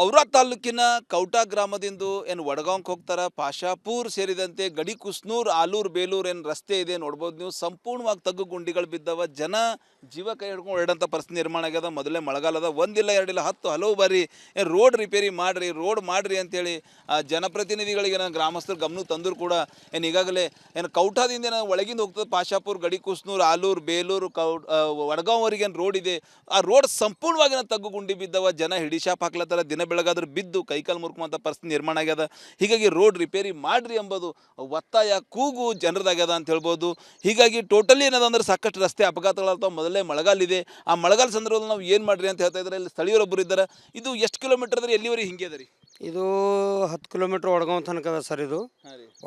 Aura ತಾಲೂಕಿನ ಕೌಟಾ ಗ್ರಾಮದಿಂದ ಏನು ವಡಗಾಂವ್ಗೆ ಹೋಗ್ತಾರ ಪಾಶಾಪುರ್ ಸೇರಿದಂತೆ ಗಡಿ ಕುಸ್ನೂರ್ ಆಲೂರು ಬೇಲೂರು ಏನು ರಸ್ತೆ ಇದೆ ನೋಡ್ಬೋದು ನೀವು. ಸಂಪೂರ್ಣವಾಗಿ ತಗ್ಗು ಗುಂಡಿಗಳು ಬಿದ್ದವ. ಜನ ಜೀವ ಕೈ ಹಿಡ್ಕೊಂಡು ಓಡಾಡಂಥ ಪರಿಸ್ಥಿತಿ ನಿರ್ಮಾಣ ಆಗ್ಯದ. ಮೊದಲೇ ಮಳೆಗಾಲದ ಒಂದಿಲ್ಲ ಎರಡಿಲ್ಲ ಹಲವು ಬಾರಿ ರೋಡ್ ರಿಪೇರಿ ಮಾಡ್ರಿ ಅಂತೇಳಿ ಜನಪ್ರತಿನಿಧಿಗಳಿಗೆ ಗ್ರಾಮಸ್ಥರು ಗಮನ ತಂದರೂ ಕೂಡ ಏನು ಈಗಾಗಲೇ ಏನು ಕೌಟಾದಿಂದ ಏನು ಒಳಗಿಂದ ಹೋಗ್ತದೆ ಪಾಶಾಪುರ್ ಗಡಿ ಕುಸ್ನೂರ್ ಆಲೂರು ಬೇಲೂರು ವಡಗಾಂವ್ವರೆಗೆ ಏನು ರೋಡ್ ಇದೆ, ಆ ರೋಡ್ ಸಂಪೂರ್ಣವಾಗಿ ತಗ್ಗು ಗುಂಡಿ ಬಿದ್ದವ. ಜನ ಹಿಡಿಶಾಪ್ ಹಾಕ್ಲತ್ತಾರ. ದಿನ ಬೆಳಗಾದ್ರೆ ಬಿದ್ದು ಕೈಕಾಲು ಮುರ್ಕುವಂಥ ಪರಿಸ್ಥಿತಿ ನಿರ್ಮಾಣ ಆಗ್ಯದ. ಹೀಗಾಗಿ ರೋಡ್ ರಿಪೇರಿ ಮಾಡ್ರಿ ಎಂಬುದು ಒತ್ತಾಯ ಕೂಗು ಜನರದಾಗ್ಯದ ಅಂತ ಹೇಳ್ಬೋದು. ಹೀಗಾಗಿ ಟೋಟಲಿ ಏನದಂದ್ರೆ ಸಾಕಷ್ಟು ರಸ್ತೆ ಅಪಘಾತಗಳಾಗ್ತಾವೆ. ಮೊದಲೇ ಮಳೆಗಾಲಿದೆ. ಆ ಮಳೆಗಾಲ ಸಂದರ್ಭದಲ್ಲಿ ನಾವು ಏನು ಮಾಡ್ರಿ ಅಂತ ಹೇಳ್ತಾ ಇದ್ದಾರೆ. ಇಲ್ಲಿ ಸ್ಥಳೀಯರೊಬ್ಬರು ಇದ್ದಾರೆ. ಇದು ಎಷ್ಟು ಕಿಲೋಮೀಟರ್ ಅದ್ರಿ, ಎಲ್ಲಿವರೆಗೆ ಹಿಂಗೆ ಅದ ರೀ? ಇದು 10 ಕಿಲೋಮೀಟ್ರ್ ವಡಗಾಂವ್ ತನಕ ಅದ ಸರ್. ಇದು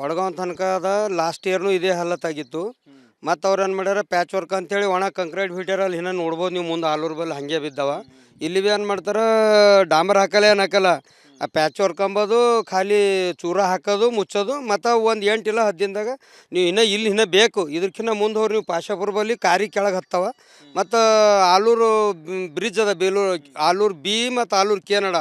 ವಡಗಾಂವ್ ತನಕ ಅದ. ಲಾಸ್ಟ್ ಇಯರ್ನು ಇದೇ ಹಾಲತ್ತಾಗಿತ್ತು. ಮತ್ತು ಅವ್ರು ಏನು ಮಾಡ್ಯಾರ, ಪ್ಯಾಚ್ ವರ್ಕ್ ಅಂತೇಳಿ ಒಣ ಕಂಕ್ರೀಟ್ ಬಿಟ್ಟಾರ. ಅಲ್ಲಿ ಇನ್ನೂ ನೋಡ್ಬೋದು ನೀವು, ಮುಂದೆ ಆಲೂರು ಬಲ್ಲಿ ಹಾಗೆ ಬಿದ್ದಾವ. ಇಲ್ಲಿ ಭೀ ಏನು ಮಾಡ್ತಾರೆ, ಡಾಂಬರ್ ಹಾಕಲ್ಲ. ಆ ಪ್ಯಾಚ್ ವರ್ಕ್ ಅಂಬೋದು ಖಾಲಿ ಚೂರ ಹಾಕೋದು ಮುಚ್ಚೋದು. ಮತ್ತು ಒಂದು 8 ಇಲ್ಲ 10 ದಿನದಾಗ ನೀವು ಇಲ್ಲಿ ಬೇಕು. ಇದಕ್ಕಿಂತ ಮುಂದೆ ಹೋಗಿ ನೀವು ಪಾಶಾಪುರ ಬಲ್ಲಿ ಕಾರಿ ಕೆಳಗೆ ಹತ್ತವ. ಮತ್ತು ಆಲೂರು ಬ್ರಿಡ್ಜ್ ಅದ, ಬೇಲೂರು ಆಲೂರು ಬಿ ಮತ್ತು ಆಲೂರು ಕೇನಡ.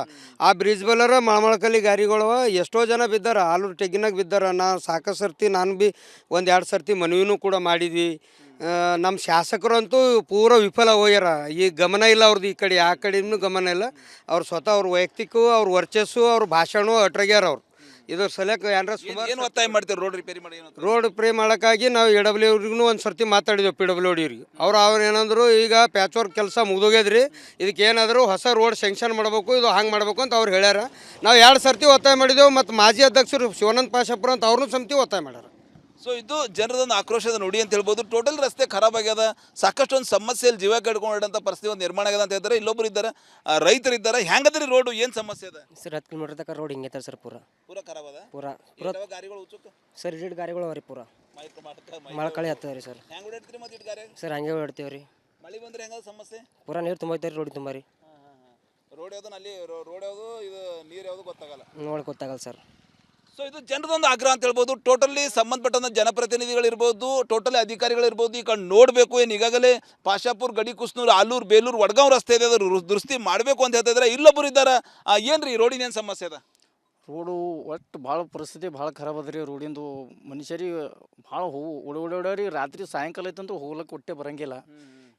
ಆ ಬ್ರಿಡ್ಜ್ ಬಲ್ಲರ ಮಳಮಳಕಲ್ಲಿ ಗಾರಿಗಳವ. ಎಷ್ಟೋ ಜನ ಬಿದ್ದಾರ, ಆಲೂರು ಟೆಗಿನಾಗ ಬಿದ್ದಾರ. ಸಾಕಷ್ಟು ಸರ್ತಿ ನಾನು ಭೀ 1-2 ಸರ್ತಿ ಮನವಿನೂ ಕೂಡ ಮಾಡಿದ್ವಿ. ನಮ್ಮ ಶಾಸಕರಂತೂ ಪೂರ ವಿಫಲ ಹೋಗ್ಯಾರ. ಈಗ ಗಮನ ಇಲ್ಲ ಅವ್ರದ್ದು. ಈ ಕಡೆ ಆ ಕಡೆನೂ ಗಮನ ಇಲ್ಲ. ಅವ್ರು ಸ್ವತಃ ಅವ್ರ ವೈಯಕ್ತಿಕ ಅವ್ರ ವರ್ಚಸ್ಸು ಅವ್ರ ಭಾಷಣ ಅಟ್ರಾಗ್ಯಾರ ಅವ್ರು. ಇದ್ರ ಸಲಕ್ಕೆ ಏನಾರ ಸುಮಾರು ಏನು ಒತ್ತಾಯ ಮಾಡ್ತೀವಿ ರೋಡ್ ರಿಪೇರಿ ಮಾಡಿ? ರೋಡ್ ರಿಪೇರಿ ಮಾಡೋಕ್ಕಾಗಿ ನಾವು AW ಅವ್ರಿಗೂ ಒಂದು ಸರ್ತಿ ಮಾತಾಡಿದ್ವಿ, PWD ಅವ್ರಿಗೆ. ಅವ್ರು ಏನಂದ್ರು, ಈಗ ಪ್ಯಾಚ್ ವರ್ಕ್ ಕೆಲಸ ಮುಗಿದೋಗ್ಯದ್ರಿ, ಇದಕ್ಕೆ ಏನಾದರೂ ಹೊಸ ರೋಡ್ ಸ್ಯಾಂಕ್ಷನ್ ಮಾಡಬೇಕು, ಇದು ಹಂಗೆ ಮಾಡಬೇಕು ಅಂತ ಅವ್ರು ಹೇಳ್ಯಾರ. ನಾವು 2 ಸರ್ತಿ ಒತ್ತಾಯ ಮಾಡಿದೆವು. ಮತ್ತು ಮಾಜಿ ಅಧ್ಯಕ್ಷರು ಶಿವಾನಂದ ಪಾಶಾಪುರ ಅಂತ ಅವ್ರನ್ನೂ ಸಮಿತಿ ಒತ್ತಾಯ ಮಾಡ್ಯಾರ. ಸೊ ಇದು ಜನರದೊಂದು ಆಕ್ರೋಶದ ನುಡಿ ಅಂತ ಹೇಳ್ಬೋದು. ಟೋಟಲ್ ರಸ್ತೆ ಖರಾಬ್ ಆಗ್ಯದ. ಸಾಕಷ್ಟು ಒಂದು ಸಮಸ್ಯೆಯಲ್ಲಿ ಜೀವ ಕಡ್ಕೊಂಡಂಥ ಪರಿಸ್ಥಿತಿ ಒಂದು ನಿರ್ಮಾಣ ಆಗ್ಯದ ಅಂತ ಹೇಳ್ತಾರೆ. ಇಲ್ಲೊಬ್ರು ಇದ್ದಾರೆ, ರೈತರಿದ್ದಾರೆ. ಹೆಂಗದ್ರಿ ರೋಡು, ಏನು ಸಮಸ್ಯೆ ಅದ ಸರ್? 10 ಕಿಲೋಮೀಟರ್ ತನಕ ರೋಡ್ ಹಿಂಗೆ ಐತೆ ಸರ್. ಪೂರ ಖರಾಬ್ ಅದ. ಪೂರಾ ಗಾರಿಗಳು ಉಚ್ಚುಕ ಸರ್, ಇಡ್ ಗಾರಿಗಳು ಅವ್ರಿ ಪೂರ ಮಳೆ ಹತ್ತದ ರೀ ಸರ್. ಹೆಂಗ್ ಓಡಾಡ್ತೀರಿ ಮತ್ತೆ ಗಾರಿ? ಸರ್ ಹಂಗೆ ಓಡಾಡ್ತೀವಿ ರೀ. ಮಳೆ ಬಂದ್ರೆ ಹೆಂಗದ ಸಮಸ್ಯೆ? ಪೂರಾ ನೀರು ತುಂಬೈತೆ ರೀ ರೋಡ್ ತುಂಬ ರೀ. ರೋಡ್ ಯಾವ್ದು ಅಲ್ಲಿ ರೋಡ್ ಯಾವುದು, ಇದು ನೀರು ಯಾವುದು ಗೊತ್ತಾಗಲ್ಲ, ನೋಡಿ ಗೊತ್ತಾಗಲ್ಲ ಸರ್. ಸೊ ಇದು ಜನರದೊಂದು ಆಗ್ರಹ ಅಂತ ಹೇಳ್ಬೋದು. ಟೋಟಲಿ ಸಂಬಂಧಪಟ್ಟಂಥ ಜನಪ್ರತಿನಿಧಿಗಳಿರ್ಬೋದು, ಟೋಟಲಿ ಅಧಿಕಾರಿಗಳಿರ್ಬೋದು, ಈ ಕಡೆ ನೋಡಬೇಕು. ಏನು ಈಗಾಗಲೇ ಪಾಶಾಪುರ್ ಗಡಿ ಕುಸ್ನೂರು ಆಲೂರು ಬೇಲೂರು ವಡಗಾಂವ್ ರಸ್ತೆ ಇದೆ, ಅದು ದುರಸ್ತಿ ಮಾಡಬೇಕು ಅಂತ ಹೇಳ್ತಾ ಇದ್ದಾರೆ. ಇಲ್ಲೊಬ್ಬರು ಇದ್ದಾರೆ. ಏನು ರೀ ರೋಡಿನ ಏನು ಸಮಸ್ಯೆ ಅದ? ರೋಡು ಒಟ್ಟು ಭಾಳ ಪರಿಸ್ಥಿತಿ ಭಾಳ ಖರಾಬ್ ಅದ ರೀ. ರೋಡಿಂದು ಮನುಷ್ಯರಿಗೆ ಭಾಳ ಓಡಾಡಿ ರಾತ್ರಿ ಸಾಯಂಕಾಲ ಐತಂತೂ ಹೋಗ್ಲಿಕ್ಕೆ ಒಟ್ಟೆ ಬರಂಗಿಲ್ಲ.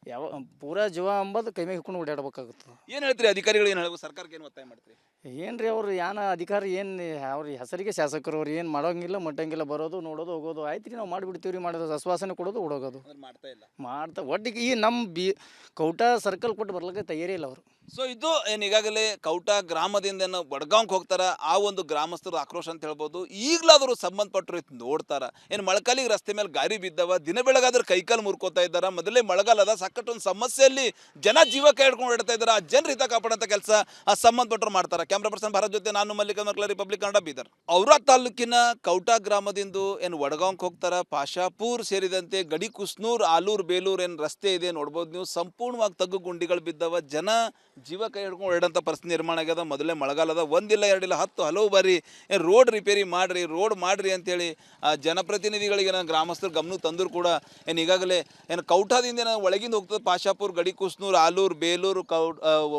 ಯಾವ ಪೂರಾ ಜೀವ ಅಂಬದು ಕೈ ಮೇಲೆ ಹಿಡ್ಕೊಂಡು ಓಡಾಡ್ಬೇಕಾಗುತ್ತೆ. ಏನು ಹೇಳ್ತೀರಿ ಅಧಿಕಾರಿಗಳು, ಏನು ಹೇಳ್ಬೇಕು, ಸರ್ಕಾರಕ್ಕೆ ಏನು ಒತ್ತಾಯ ಮಾಡ್ತೀರಿ? ಏನು ರೀ ಅವ್ರು ಅಧಿಕಾರಿ ಏನು ಅವ್ರ ಹೆಸರಿಗೆ ಶಾಸಕರು ಅವ್ರು ಏನು ಮಾಡೋಂಗಿಲ್ಲ ಮಟ್ಟಂಗಿಲ್ಲ. ಬರೋದು ನೋಡೋದು ಹೋಗೋದು ಆಯ್ತು ರೀ. ನಾವು ಮಾಡಿಬಿಡ್ತೀವಿ ರೀ, ಮಾಡೋದು ಆಶ್ವಾಸನೆ ಕೊಡೋದು ಓಡೋಗೋದು ಮಾಡ್ತಾ ಒಟ್ಟಿಗೆ ಈ ನಮ್ಮ ಕೌಟಾ ಸರ್ಕಲ್ ಕೊಟ್ಟು ಬರ್ಲಿಕ್ಕೆ ತಯಾರಿ ಇಲ್ಲ ಅವರು. ಸೊ ಇದು ಏನು ಈಗಾಗಲೇ ಕೌಟಾ ಗ್ರಾಮದಿಂದ ಏನು ವಡಗಾಂವ್ಗೆ ಹೋಗ್ತಾರ, ಆ ಒಂದು ಗ್ರಾಮಸ್ಥರ ಆಕ್ರೋಶ ಅಂತ ಹೇಳ್ಬೋದು. ಈಗಲಾದರೂ ಸಂಬಂಧಪಟ್ಟರು ನೋಡ್ತಾರ. ಏನು ಮಳೆಗಾಲಿಗೆ ರಸ್ತೆ ಮೇಲೆ ಗಾರಿ ಬಿದ್ದವ. ದಿನ ಬೆಳಗಾದ್ರೆ ಕೈಕಾಲು ಮುರ್ಕೋತಾ ಇದ್ದಾರೆ. ಮೊದಲೇ ಮಳೆಗಾಲದ ಸಾಕಷ್ಟು ಒಂದು ಸಮಸ್ಯೆಯಲ್ಲಿ ಜನ ಜೀವ ಕೈ ಹಿಡ್ಕೊಂಡು ಓಡ್ತಾ ಇದ್ದಾರೆ. ಆ ಜನರ ಹಿತ ಕಾಪಾಡೋಂಥ ಕೆಲಸ ಆ ಸಂಬಂಧಪಟ್ಟರು ಮಾಡ್ತಾರೆ. ಕ್ಯಾಮ್ರಾ ಪರ್ಸನ್ ಭಾರತ್ ಜೊತೆ ನಾನು ಮಲ್ಲಿಕ ಮರ್ಕಲ, ರಿಪಬ್ಲಿಕ್ ಕನ್ನಡ, ಬೀದರ್. ಔರಾ ತಾಲೂಕಿನ ಕೌಟಾ ಗ್ರಾಮದಿಂದ ಏನು ವಡಗಾಂವ್ಗೆ ಹೋಗ್ತಾರ ಪಾಶಾಪುರ್ ಸೇರಿದಂತೆ ಗಡಿ ಕುಸ್ನೂರ್ ಆಲೂರು ಬೇಲೂರು ಏನು ರಸ್ತೆ ಇದೆ ನೋಡ್ಬೋದು ನೀವು. ಸಂಪೂರ್ಣವಾಗಿ ತಗ್ಗು ಗುಂಡಿಗಳು ಬಿದ್ದವ. ಜನ ಜೀವ ಕೈ ಹಿಡ್ಕೊಂಡು ಓಡಾಡಂಥ ಪರಿಸ್ಥಿತಿ ನಿರ್ಮಾಣ ಆಗ್ಯದ. ಮೊದಲೇ ಮಳೆಗಾಲದ ಒಂದಿಲ್ಲ ಎರಡಿಲ್ಲ ಹಲವು ಬಾರಿ ರೋಡ್ ರಿಪೇರಿ ಮಾಡ್ರಿ ಅಂತೇಳಿ ಜನಪ್ರತಿನಿಧಿಗಳಿಗೆ ಗ್ರಾಮಸ್ಥರು ಗಮನ ತಂದರೂ ಕೂಡ ಏನು ಈಗಾಗಲೇ ಏನು ಕೌಟಾದಿಂದ ಏನು ಒಳಗಿಂದ ಹೋಗ್ತದೆ ಪಾಶಾಪುರ್ ಗಡಿ ಕುಸ್ನೂರ್ ಆಲೂರು ಬೇಲೂರು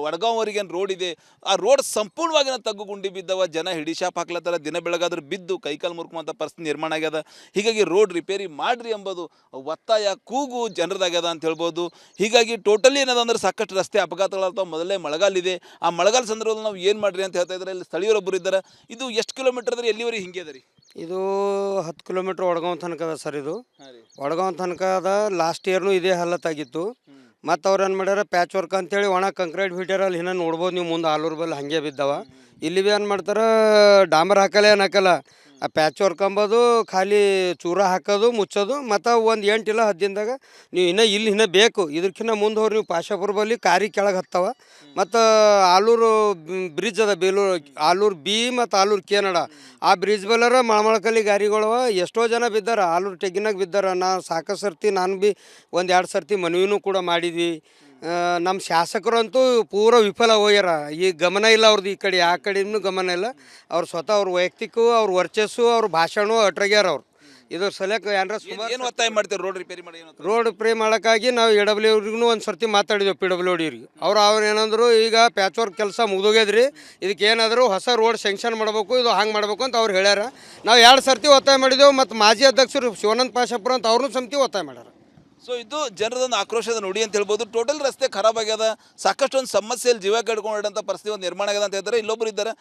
ವಡಗಾಂವ್ವರೆಗೆ ಏನು ರೋಡ್ ಇದೆ, ಆ ರೋಡ್ ಸಂಪೂರ್ಣವಾಗಿ ತಗ್ಗು ಗುಂಡಿ ಬಿದ್ದವ. ಜನ ಹಿಡಿಶಾಪ್ ಹಾಕ್ಲತ್ತಾರ. ದಿನ ಬೆಳಗಾದ್ರೆ ಬಿದ್ದು ಕೈಕಾಲು ಮುರ್ಕುವಂಥ ಪರಿಸ್ಥಿತಿ ನಿರ್ಮಾಣ ಆಗ್ಯದ. ಹೀಗಾಗಿ ರೋಡ್ ರಿಪೇರಿ ಮಾಡ್ರಿ ಎಂಬುದು ಒತ್ತಾಯ ಕೂಗು ಜನರದಾಗ್ಯದ ಅಂತ ಹೇಳ್ಬೋದು. ಹೀಗಾಗಿ ಟೋಟಲಿ ಏನದಂದ್ರೆ ಸಾಕಷ್ಟು ರಸ್ತೆ ಅಪಘಾತಗಳಾಗ್ತಾವೆ. ಮೊದಲೇ ಮಳೆಗಾಲಿದೆ. ಆ ಮಳೆಗಾಲ ಸಂದರ್ಭದಲ್ಲಿ ನಾವು ಏನು ಮಾಡ್ರಿ ಅಂತ ಹೇಳ್ತಾ ಇದ್ದಾರೆ. ಇಲ್ಲಿ ಸ್ಥಳೀಯರೊಬ್ಬರು ಇದ್ದಾರೆ. ಇದು ಎಷ್ಟು ಕಿಲೋಮೀಟರ್ ಅದ್ರಿ, ಎಲ್ಲಿವರೆಗೆ ಹಿಂಗೆ ಅದ ರೀ? ಇದು 10 ಕಿಲೋಮೀಟ್ರ್ ವಡಗಾಂವ್ ತನಕ ಅದ ಸರ್. ಇದು ವಡಗಾಂವ್ ತನಕ ಅದ. ಲಾಸ್ಟ್ ಇಯರ್ನು ಇದೇ ಹಾಲತ್ತಾಗಿತ್ತು. ಮತ್ತು ಅವ್ರು ಏನು ಮಾಡ್ಯಾರ, ಪ್ಯಾಚ್ ವರ್ಕ್ ಅಂತೇಳಿ ಒಣ ಕಂಕ್ರೀಟ್ ಬಿಟ್ಟಾರ. ಅಲ್ಲಿ ಇನ್ನೂ ನೋಡ್ಬೋದು ನೀವು, ಮುಂದೆ ಆಲೂರು ಬಲ್ಲಿ ಹಾಗೆ ಬಿದ್ದಾವ. ಇಲ್ಲಿ ಭೀ ಏನು ಮಾಡ್ತಾರೆ, ಡಾಂಬರ್ ಹಾಕಲ್ಲ. ಆ ಪ್ಯಾಚ್ ವರ್ಕ್ ಅಂಬೋದು ಖಾಲಿ ಚೂರ ಹಾಕೋದು ಮುಚ್ಚೋದು. ಮತ್ತು ಒಂದು 8 ಇಲ್ಲ 10 ದಿನದಾಗ ನೀವು ಇಲ್ಲಿ ಬೇಕು. ಇದಕ್ಕಿಂತ ಮುಂದೆ ಹೋಗಿ ನೀವು ಪಾಶಾಪುರ ಬಲ್ಲಿ ಕಾರಿ ಕೆಳಗೆ ಹತ್ತವ. ಮತ್ತು ಆಲೂರು ಬ್ರಿಡ್ಜ್ ಅದ, ಬೇಲೂರು ಆಲೂರು ಬಿ ಮತ್ತು ಆಲೂರು ಕೇನಡ. ಆ ಬ್ರಿಡ್ಜ್ ಬಲ್ಲರ ಮಳಮಳಕಲ್ಲಿ ಗಾರಿಗಳವ. ಎಷ್ಟೋ ಜನ ಬಿದ್ದಾರ, ಆಲೂರು ಟೆಗಿನಾಗ ಬಿದ್ದಾರ. ಸಾಕಷ್ಟು ಸರ್ತಿ ನಾನು ಭೀ 1-2 ಸರ್ತಿ ಮನವಿನೂ ಕೂಡ ಮಾಡಿದ್ವಿ. ನಮ್ಮ ಶಾಸಕರಂತೂ ಪೂರ ವಿಫಲ ಹೋಗ್ಯಾರ. ಈಗ ಗಮನ ಇಲ್ಲ ಅವ್ರದ್ದು. ಈ ಕಡೆ ಆ ಕಡೆನೂ ಗಮನ ಇಲ್ಲ. ಅವ್ರು ಸ್ವತಃ ಅವ್ರ ವೈಯಕ್ತಿಕ ಅವ್ರ ವರ್ಚಸ್ಸು ಅವ್ರ ಭಾಷಣ ಅಟ್ರಾಗ್ಯಾರ ಅವ್ರು. ಇದ್ರ ಸಲಕ್ಕೆ ಏನಾರ ಸುಮಾರು ಏನು ಒತ್ತಾಯ ಮಾಡ್ತೀರಿ ರೋಡ್ ರಿಪೇರಿ ಮಾಡಿ ಏನು ರೋಡ್ ಪ್ರೇ ಮಾಡೋಕ್ಕಾಗಿ ನಾವು ಎಡಬ್ಲ್ಯೂ ಅವ್ರಿಗೂ ಒಂದು ಸರ್ತಿ ಮಾತಾಡಿದ್ವಿ PWD ಅವ್ರಿಗೆ ಅವ್ರು ಏನಂದ್ರು ಈಗ ಪ್ಯಾಚ್ ವರ್ಕ್ ಕೆಲಸ ಮುಗಿದೋಗ್ಯದ್ರಿ ಇದಕ್ಕೆ ಏನಾದರೂ ಹೊಸ ರೋಡ್ ಸ್ಯಾಂಕ್ಷನ್ ಮಾಡಬೇಕು ಇದು ಹಂಗೆ ಮಾಡಬೇಕು ಅಂತ ಅವ್ರು ಹೇಳ್ಯಾರ ನಾವು 2 ಸರ್ತಿ ಒತ್ತಾಯ ಮಾಡಿದೆವು ಮತ್ತು ಮಾಜಿ ಅಧ್ಯಕ್ಷರು ಶಿವಾನಂದ ಪಾಶಾಪುರ ಅಂತ ಅವ್ರನ್ನೂ ಸಮಿತಿ ಒತ್ತಾಯ ಮಾಡ್ಯಾರ. ಸೊ ಇದು ಜನರದೊಂದು ಆಕ್ರೋಶದ ನುಡಿ ಅಂತ ಹೇಳ್ಬೋದು. ಟೋಟಲ್ ರಸ್ತೆ ಖರಾಬ್ ಆಗ್ಯದ, ಸಾಕಷ್ಟು ಒಂದು ಸಮಸ್ಯೆಯಲ್ಲಿ ಜೀವ ಕಡ್ಕೊಂಡಿರೋಂಥ ಪರಿಸ್ಥಿತಿ ಒಂದು ನಿರ್ಮಾಣ ಆಗ್ಯದ ಅಂತ ಹೇಳ್ತಾರೆ. ಇಲ್ಲೊಬ್ರು ಇದ್ದಾರೆ,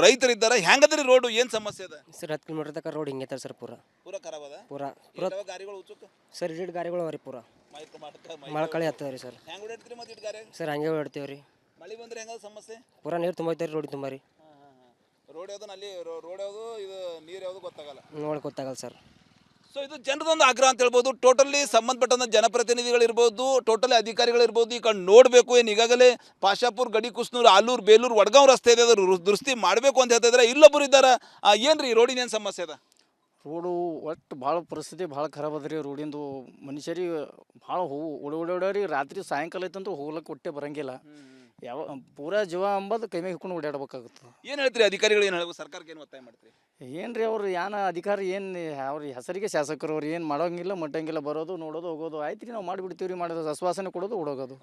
ರೈತರಿದ್ದಾರೆ. ಹೆಂಗದ್ರಿ ರೋಡು, ಏನು ಸಮಸ್ಯೆ ಅದ ಸರ್ 10 ಕಿಲೋಮೀಟರ್ ತನಕ ರೋಡ್ ಹಿಂಗೆ ಸರ್ ಪೂರ ಪೂರ ಖರಾಬ್ ಅದ. ಪೂರ ಗಾರಿಗಳು ಉಚ್ಚುಕ ಸರ್ ಇಡ್ ಗಾಡಿಗಳು ಅವ ರೀ ಪೂರ ಮಳೆಕಳಿ ಹತ್ತವ ರೀ ಸರ್. ಹೆಂಗ್ ಓಡಾಡ್ತೀರಿ ಮತ್ತೆ ಗಾರೆ ಸರ್ ಹಂಗೆ ಹೊಡ್ತೀವಿ ರೀ. ಮಳೆ ಬಂದ್ರೆ ಹೆಂಗದ ಸಮಸ್ಯೆ? ಪೂರ ನೀರು ತುಂಬೈತೆ ರೀ ರೋಡ್ ತುಂಬ ರೀ. ರೋಡ್ ಯಾವ್ದು ಅಲ್ಲಿ ರೋಡ್ ಯಾವುದು ಇದು ನೀರು ಯಾವುದು ಗೊತ್ತಾಗಲ್ಲ, ನೋಡಿ ಗೊತ್ತಾಗಲ್ಲ ಸರ್. ಸೊ ಇದು ಜನರದೊಂದು ಆಗ್ರಹ ಅಂತ ಹೇಳ್ಬೋದು. ಟೋಟಲಿ ಸಂಬಂಧಪಟ್ಟಂತ ಜನಪ್ರತಿನಿಧಿಗಳಿರ್ಬೋದು, ಟೋಟಲಿ ಅಧಿಕಾರಿಗಳಿರ್ಬೋದು, ಈ ಕಡೆ ನೋಡಬೇಕು. ಏನು ಈಗಾಗಲೇ ಪಾಶಾಪುರ್, ಗಡಿ ಕುಸ್ನೂರು, ಆಲೂರು, ಬೇಲೂರು, ವಡ್ಗಾಂವ್ ರಸ್ತೆ ಇದೆ, ಅದು ದುರಸ್ತಿ ಮಾಡಬೇಕು ಅಂತ ಹೇಳ್ತಾ ಇದ್ದಾರೆ. ಇಲ್ಲೊಬ್ಬರು ಇದ್ದಾರೆ. ಏನ್ರಿ ರೋಡಿನ ಏನು ಸಮಸ್ಯೆ ಅದ? ರೋಡು ಒಟ್ಟು ಭಾಳ ಪರಿಸ್ಥಿತಿ ಭಾಳ ಖರಾಬ್ ಅದ ರೀ ರೋಡಿಂದು. ಮನುಷ್ಯರಿಗೆ ಭಾಳ ಓಡಾಡಿ ರಾತ್ರಿ ಸಾಯಂಕಾಲ ಐತಂತೂ ಹೋಗ್ಲಕ್ಕೆ ಒಟ್ಟೆ ಬರಂಗಿಲ್ಲ. ಯಾವ ಪೂರಾ ಜೀವ ಅಂಬದು ಕೈ ಮೇಲೆ ಹಿಡ್ಕೊಂಡು ಓಡಾಡ್ಬೇಕಾಗುತ್ತೆ. ಏನು ಹೇಳ್ತೀರಿ ಅಧಿಕಾರಿಗಳು, ಏನು ಹೇಳ್ಬೇಕು, ಸರ್ಕಾರಕ್ಕೆ ಏನು ಒತ್ತಾಯ ಮಾಡ್ತೀರಿ? ಏನು ರೀ ಅವ್ರು ಏನು ಅಧಿಕಾರಿ ಏನು ಅವ್ರ ಹೆಸರಿಗೆ ಶಾಸಕರು ಅವ್ರು ಏನು ಮಾಡೋಂಗಿಲ್ಲ ಮಟ್ಟಂಗಿಲ್ಲ, ಬರೋದು ನೋಡೋದು ಹೋಗೋದು ಆಯ್ತು ರೀ. ನಾವು ಮಾಡಿಬಿಡ್ತೀವಿ ರೀ, ಮಾಡೋದು ಆಶ್ವಾಸನೆ ಕೊಡೋದು ಓಡೋಗೋದು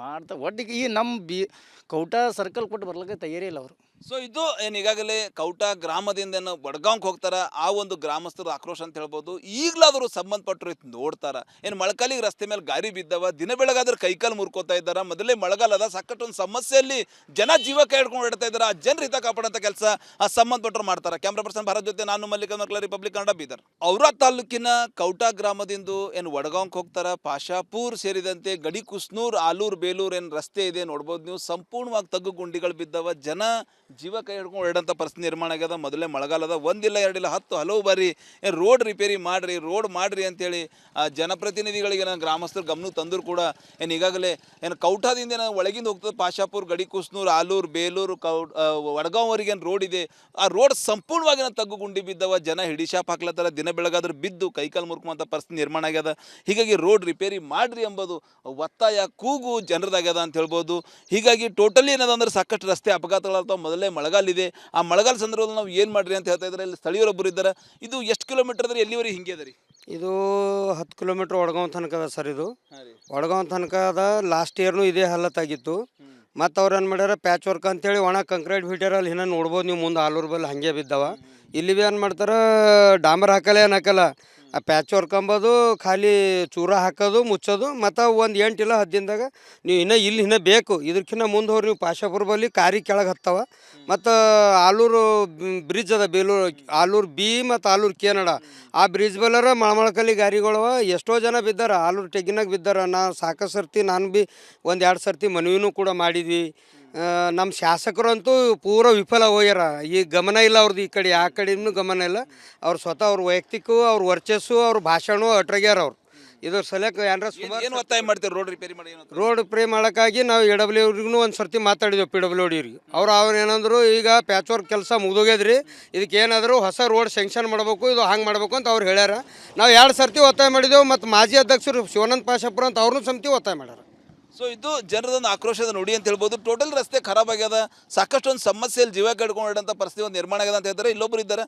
ಮಾಡ್ತಾ ಒಟ್ಟಿಗೆ ಈ ನಮ್ಮ ಕೌಟ ಸರ್ಕಲ್ ಕೊಟ್ಟು ಬರ್ಲಿಕ್ಕೆ ತಯಾರಿ ಇಲ್ಲ ಅವರು. ಸೊ ಇದು ಏನು ಈಗಾಗಲೇ ಕೌಟ ಗ್ರಾಮದಿಂದ ಏನು ವಡ್ಗಾಂವ್ಗೆ ಹೋಗ್ತಾರ, ಆ ಒಂದು ಗ್ರಾಮಸ್ಥರ ಆಕ್ರೋಶ ಅಂತ ಹೇಳ್ಬೋದು. ಈಗಲಾದರೂ ಸಂಬಂಧಪಟ್ಟರು ನೋಡ್ತಾರ. ಏನು ಮಳೆಗಾಲಿಗೆ ರಸ್ತೆ ಮೇಲೆ ಗಾರಿ ಬಿದ್ದವ, ದಿನ ಬೆಳಗಾದ್ರೆ ಕೈಕಾಲು ಮುರ್ಕೋತಾ ಇದ್ದಾರೆ. ಮೊದಲೇ ಮಳೆಗಾಲ ಅದ, ಸಾಕಷ್ಟು ಒಂದು ಸಮಸ್ಯೆಯಲ್ಲಿ ಜನ ಜೀವ ಕೈ ಹಿಡ್ಕೊಂಡು ಓಡ್ತಾ ಇದ್ದಾರೆ. ಆ ಜನರ ಹಿತ ಕಾಪಾಡೋಂಥ ಕೆಲಸ ಆ ಸಂಬಂಧಪಟ್ಟರು ಮಾಡ್ತಾರೆ. ಕ್ಯಾಮ್ರಾ ಪರ್ಸನ್ ಭಾರತ್ ಜೊತೆ ನಾನು ಮಲ್ಲಿಕಾರ್ಜುನ, ರಿಪಬ್ಲಿಕ್ ಕನ್ನಡ, ಬೀದರ್. ಔರಾ ತಾಲೂಕಿನ ಕೌಟ ಗ್ರಾಮದಿಂದ ಏನು ವಡ್ಗಾಂವ್ಗೆ ಹೋಗ್ತಾರ, ಪಾಶಾಪುರ್ ಸೇರಿದಂತೆ ಗಡಿ ಕುಸ್ನೂರ್, ಆಲೂರು, ಬೇಲೂರು ಏನು ರಸ್ತೆ ಇದೆ ನೋಡ್ಬೋದು ನೀವು. ಸಂಪೂರ್ಣವಾಗಿ ತಗ್ಗು ಗುಂಡಿಗಳು ಬಿದ್ದವ, ಜನ ಜೀವ ಕೈ ಹಿಡ್ಕೊಂಡು ಓಡಾಡೋಂಥ ಪರಿಸ್ಥಿತಿ ನಿರ್ಮಾಣ ಆಗ್ಯದ. ಮೊದಲೇ ಮಳೆಗಾಲದ, ಒಂದಿಲ್ಲ ಎರಡಿಲ್ಲ 10 ಹಲವು ಬಾರಿ ರೋಡ್ ರಿಪೇರಿ ಮಾಡಿರಿ ಅಂತೇಳಿ ಜನಪ್ರತಿನಿಧಿಗಳಿಗೆ ಗ್ರಾಮಸ್ಥರು ಗಮನಕ್ಕೆ ತಂದರೂ ಕೂಡ ಏನು ಈಗಾಗಲೇ ಏನು ಕೌಟಾದಿಂದ ಒಳಗಿಂದ ಹೋಗ್ತದೆ ಪಾಶಾಪುರ್, ಗಡಿ ಕುಸ್ನೂರು, ಆಲೂರು, ಬೇಲೂರು, ವಡ್ಗಾಂವ್ವರೆಗೆ ಏನು ರೋಡ್ ಇದೆ, ಆ ರೋಡ್ ಸಂಪೂರ್ಣವಾಗಿ ತಗ್ಗು ಗುಂಡಿ ಬಿದ್ದವ. ಜನ ಹಿಡಿಶಾಪ್ ಹಾಕ್ಲತ್ತಾರ, ದಿನ ಬೆಳಗಾದ್ರೆ ಬಿದ್ದು ಕೈಕಾಲು ಮುರ್ಕೊಂತ ಪರಿಸ್ಥಿತಿ ನಿರ್ಮಾಣ ಆಗ್ಯದ. ಹೀಗಾಗಿ ರೋಡ್ ರಿಪೇರಿ ಮಾಡ್ರಿ ಎಂಬುದು ಒತ್ತಾಯ, ಕೂಗು ಜನರದಾಗ್ಯದ ಅಂತ ಹೇಳ್ಬೋದು. ಹೀಗಾಗಿ ಟೋಟಲಿ ಏನದಂದ್ರೆ ಸಾಕಷ್ಟು ರಸ್ತೆ ಅಪಘಾತಗಳಾಗ್ತಾವೆ. ಮೊದಲೇ ಮಳೆಗಾಲಿದೆ, ಆ ಮಳೆಗಾಲ ಸಂದರ್ಭದಲ್ಲಿ ನಾವು ಏನು ಮಾಡ್ರಿ ಅಂತ ಹೇಳ್ತಾ ಇದ್ದಾರೆ. ಇಲ್ಲಿ ಸ್ಥಳೀಯರೊಬ್ಬರು ಇದ್ದಾರೆ. ಇದು ಎಷ್ಟು ಕಿಲೋಮೀಟರ್ ಅದ್ರಿ, ಎಲ್ಲಿವರೆಗೆ ಹಿಂಗೆ ಅದ ರೀ? ಇದು 10 ಕಿಲೋಮೀಟ್ರ್ ವಡ್ಗಾಂವ್ ತನಕ ಅದ ಸರ್. ಇದು ವಡ್ಗಾಂವ್ ತನಕ ಅದ. ಲಾಸ್ಟ್ ಇಯರ್ನು ಇದೇ ಹಾಲತ್ತಾಗಿತ್ತು. ಮತ್ತು ಅವ್ರು ಏನು ಮಾಡ್ಯಾರ, ಪ್ಯಾಚ್ ವರ್ಕ್ ಅಂತೇಳಿ ಒಣ ಕಂಕ್ರೀಟ್ ಫಿಟರಲ್ಲಿ ಇನ್ನೂ ನೋಡ್ಬೋದು ನೀವು. ಮುಂದೆ ಆಲೂರು ಬಲ್ಲಿ ಹಾಗೆ ಬಿದ್ದಾವ. ಇಲ್ಲಿ ಭೀ ಏನು ಮಾಡ್ತಾರೆ, ಡಾಂಬರ್ ಹಾಕಲ್ಲ ಏನು ಹಾಕಲ್ಲ, ಆ ಪ್ಯಾಚ್ ವರ್ಕ್ ಅಂಬೋದು ಖಾಲಿ ಚೂರ ಹಾಕೋದು ಮುಚ್ಚೋದು. ಮತ್ತು ಒಂದು 8 ಇಲ್ಲ 10 ದಿನದಾಗ ನೀವು ಇನ್ನೂ ಬೇಕು. ಇದಕ್ಕಿಂತ ಮುಂದೆ ಹೋಗಿ ನೀವು ಪಾಶಾಪುರ ಬಲ್ಲಿ ಕಾರಿ ಕೆಳಗೆ ಹತ್ತವ. ಮತ್ತು ಆಲೂರು ಬ್ರಿಡ್ಜ್ ಅದ, ಬೇಲೂರು ಆಲೂರು ಬಿ ಮತ್ತು ಆಲೂರು ಕೇನಡ, ಆ ಬ್ರಿಡ್ಜ್ ಬಲ್ಲರ ಮಳಮಳಕಲ್ಲಿ ಗಾರಿಗಳವ. ಎಷ್ಟೋ ಜನ ಬಿದ್ದಾರ, ಆಲೂರು ಟೆಗಿನಾಗ ಬಿದ್ದಾರ. ಸಾಕಷ್ಟು ಸರ್ತಿ ನಾನು ಭೀ 1-2 ಸರ್ತಿ ಮನವಿನೂ ಕೂಡ ಮಾಡಿದ್ವಿ. ನಮ್ಮ ಶಾಸಕರಂತೂ ಪೂರ ವಿಫಲ ಹೋಗ್ಯಾರ. ಈಗ ಗಮನ ಇಲ್ಲ ಅವ್ರದ್ದು, ಈ ಕಡೆ ಆ ಕಡೆನೂ ಗಮನ ಇಲ್ಲ. ಅವ್ರು ಸ್ವತಃ ಅವ್ರ ವೈಯಕ್ತಿಕ ಅವ್ರ ವರ್ಚಸ್ಸು ಅವ್ರ ಭಾಷಣ ಅಟ್ರಾಗ್ಯಾರ ಅವ್ರು. ಇದ್ರ ಸಲಕ್ಕೆ ಏನಾರ ಸುಮಾರು ಏನು ಒತ್ತಾಯ ಮಾಡ್ತೀರಿ ರೋಡ್ ರಿಪೇರಿ ಮಾಡಿ? ರೋಡ್ ಪ್ರೇ ಮಾಡೋಕ್ಕಾಗಿ ನಾವು ಎಡಬ್ಲ್ಯೂ ಅವ್ರಿಗೂ ಒಂದು ಸರ್ತಿ ಮಾತಾಡಿದ್ವಿ PWD ಅವ್ರಿಗೆ ಅವ್ರು ಏನಂದ್ರು ಈಗ ಪ್ಯಾಚ್ ವರ್ಕ್ ಕೆಲಸ ಮುಗಿದೋಗ್ಯದ್ರಿ ಇದಕ್ಕೆ ಏನಾದರೂ ಹೊಸ ರೋಡ್ ಸ್ಯಾಂಕ್ಷನ್ ಮಾಡಬೇಕು ಇದು ಹಂಗೆ ಮಾಡಬೇಕು ಅಂತ ಅವ್ರು ಹೇಳ್ಯಾರ. ನಾವು 2 ಸರ್ತಿ ಒತ್ತಾಯ ಮಾಡಿದೆವು ಮತ್ತು ಮಾಜಿ ಅಧ್ಯಕ್ಷರು ಶಿವಾನಂದ ಪಾಶಾಪುರ ಅಂತ ಅವ್ರನ್ನೂ ಸಮಿತಿ ಒತ್ತಾಯ ಮಾಡ್ಯಾರ. ಸೊ ಇದು ಜನರದೊಂದು ಆಕ್ರೋಶದ ನುಡಿ ಅಂತ ಹೇಳ್ಬೋದು. ಟೋಟಲ್ ರಸ್ತೆ ಖರಾಬ್ ಆಗ್ಯದ, ಸಾಕಷ್ಟು ಒಂದು ಸಮಸ್ಯೆಯಲ್ಲಿ ಜೀವ ಕಡ್ಕೊಂಡಿರೋಂಥ ಪರಿಸ್ಥಿತಿ ಒಂದು ನಿರ್ಮಾಣ ಆಗ್ಯದ ಅಂತ ಹೇಳ್ತಾರೆ. ಇಲ್ಲೊಬ್ರು ಇದ್ದಾರೆ,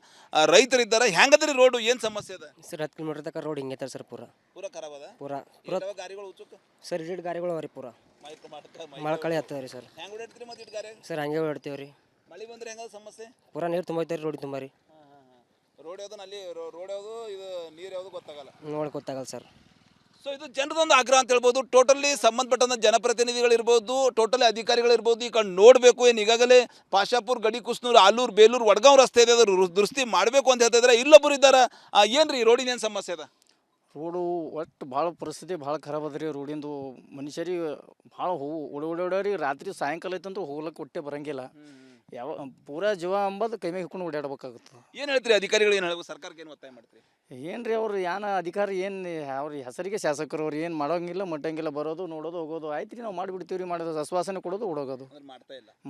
ರೈತರಿದ್ದಾರೆ. ಹೆಂಗದ್ರಿ ರೋಡು, ಏನು ಸಮಸ್ಯೆ ಅದ? ಸರ್ 10 ಕಿಲೋಮೀಟರ್ ತನಕ ರೋಡ್ ಹಿಂಗೆ ಸರ್ ಪೂರ ಖರಾಬ್ ಅದ. ಪೂರ ಗಾರಿಗಳು ಉಚ್ಚುಕ ಸರ್ ಇಡ್ ಗಾಡಿಗಳು ಅವ ರೀ ಪೂರ ಮಳೆಕಳಿ ಹತ್ತವ ರೀ ಸರ್. ಹೆಂಗ್ ಓಡಾಡ್ತೀರಿ ಮತ್ತೆ ಗಾರೆ? ಸರ್ ಹಂಗೆ ಹೊಡ್ತೀವಿ ರೀ. ಮಳೆ ಬಂದ್ರೆ ಹೆಂಗದ ಸಮಸ್ಯೆ? ಪೂರ ನೀರು ತುಂಬೈತೆ ರೀ ರೋಡ್ ತುಂಬ ರೀ. ರೋಡ್ ಯಾವ್ದು ಅಲ್ಲಿ ರೋಡ್ ಯಾವುದು ಇದು ನೀರು ಯಾವುದು ಗೊತ್ತಾಗಲ್ಲ, ನೋಡಿ ಗೊತ್ತಾಗಲ್ಲ ಸರ್. ಸೊ ಇದು ಜನರದೊಂದು ಆಗ್ರಹ ಅಂತ ಹೇಳ್ಬೋದು. ಟೋಟಲಿ ಸಂಬಂಧಪಟ್ಟಂತ ಜನಪ್ರತಿನಿಧಿಗಳಿರ್ಬೋದು, ಟೋಟಲಿ ಅಧಿಕಾರಿಗಳಿರ್ಬೋದು, ಈ ಕಡೆ ನೋಡಬೇಕು. ಏನು ಈಗಾಗಲೇ ಪಾಶಾಪುರ್, ಗಡಿ ಕುಸ್ನೂರು, ಆಲೂರು, ಬೇಲೂರು, ವಡ್ಗಾಂವ್ ರಸ್ತೆ ಇದೆ, ಅದು ದುರಸ್ತಿ ಮಾಡಬೇಕು ಅಂತ ಹೇಳ್ತಾ ಇದ್ದಾರೆ. ಇಲ್ಲೊಬ್ಬರು ಇದ್ದಾರೆ. ಏನ್ರಿ ರೋಡಿನ ಏನು ಸಮಸ್ಯೆ ಅದ? ರೋಡು ಒಟ್ಟು ಭಾಳ ಪರಿಸ್ಥಿತಿ ಭಾಳ ಖರಾಬ್ ಅದ ರೀ ರೋಡಿಂದು. ಮನುಷ್ಯರಿಗೆ ಭಾಳ ಓಡಾಡಿ ರಾತ್ರಿ ಸಾಯಂಕಾಲ ಐತಂತೂ ಹೋಗ್ಲಕ್ಕೆ ಒಟ್ಟೆ ಬರಂಗಿಲ್ಲ. ಯಾವ ಪೂರಾ ಜೀವ ಅಂಬದು ಕೈ ಮೇಲೆ ಹಿಡ್ಕೊಂಡು ಓಡಾಡ್ಬೇಕಾಗುತ್ತೆ. ಏನು ಹೇಳ್ತೀರಿ ಅಧಿಕಾರಿಗಳು, ಏನು ಹೇಳ್ಬೇಕು, ಸರ್ಕಾರಕ್ಕೆ ಏನು ಒತ್ತಾಯ ಮಾಡ್ತೀರಿ? ಏನು ರೀ ಅವ್ರು ಏನು ಅಧಿಕಾರಿ ಏನು ಅವ್ರ ಹೆಸರಿಗೆ ಶಾಸಕರು ಅವ್ರು ಏನು ಮಾಡೋಂಗಿಲ್ಲ ಮಟ್ಟಂಗಿಲ್ಲ, ಬರೋದು ನೋಡೋದು ಹೋಗೋದು ಆಯ್ತು ರೀ. ನಾವು ಮಾಡಿಬಿಡ್ತೀವಿ ರೀ, ಮಾಡೋದು ಆಶ್ವಾಸನೆ ಕೊಡೋದು ಓಡೋಗೋದು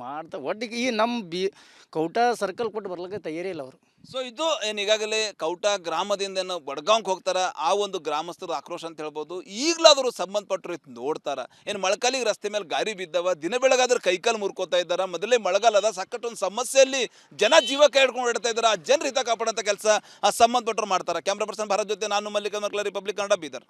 ಮಾಡ್ತಾ ಒಟ್ಟಿಗೆ ಈ ನಮ್ಮ ಕೌಟ ಸರ್ಕಲ್ ಕೊಟ್ಟು ಬರ್ಲಿಕ್ಕೆ ತಯಾರಿ ಇಲ್ಲ ಅವರು. ಸೊ ಇದು ಏನು ಈಗಾಗಲೇ ಕೌಟ ಗ್ರಾಮದಿಂದ ಏನು ಬಡ್ಗಾಂವ್ಗೆ ಹೋಗ್ತಾರ ಆ ಒಂದು ಗ್ರಾಮಸ್ಥರ ಆಕ್ರೋಶ ಅಂತ ಹೇಳ್ಬೋದು. ಈಗಲಾದರೂ ಸಂಬಂಧಪಟ್ಟರು ಇದು ನೋಡ್ತಾರ. ಏನು ಮಳೆಗಾಲಿಗೆ ರಸ್ತೆ ಮೇಲೆ ಗಾರಿ ಬಿದ್ದವ, ದಿನ ಬೆಳಗಾದ್ರೆ ಕೈಕಾಲು ಮುರ್ಕೋತಾ ಇದ್ದಾರ. ಮೊದಲೇ ಮಳೆಗಾಲ ಅದ, ಸಾಕಷ್ಟು ಒಂದು ಸಮಸ್ಯೆಯಲ್ಲಿ ಜನ ಜೀವ ಕೈ ಹಿಡ್ಕೊಂಡು ಇಡ್ತಾ ಇದ್ದಾರೆ. ಆ ಜನರ ಹಿತ ಕಾಪಾಡೋಂಥ ಕೆಲಸ ಆ ಸಂಬಂಧಪಟ್ಟರು ಮಾಡ್ತಾರೆ. ಕ್ಯಾಮ್ರಾ ಪರ್ಸನ್ ಭಾರತ್ ಜೊತೆ ನಾನು ಮಲ್ಲಿಕ ಮರ್ಕಲ, ರಿಪಬ್ಲಿಕ್ ಕನ್ನಡ, ಬೀದರ್.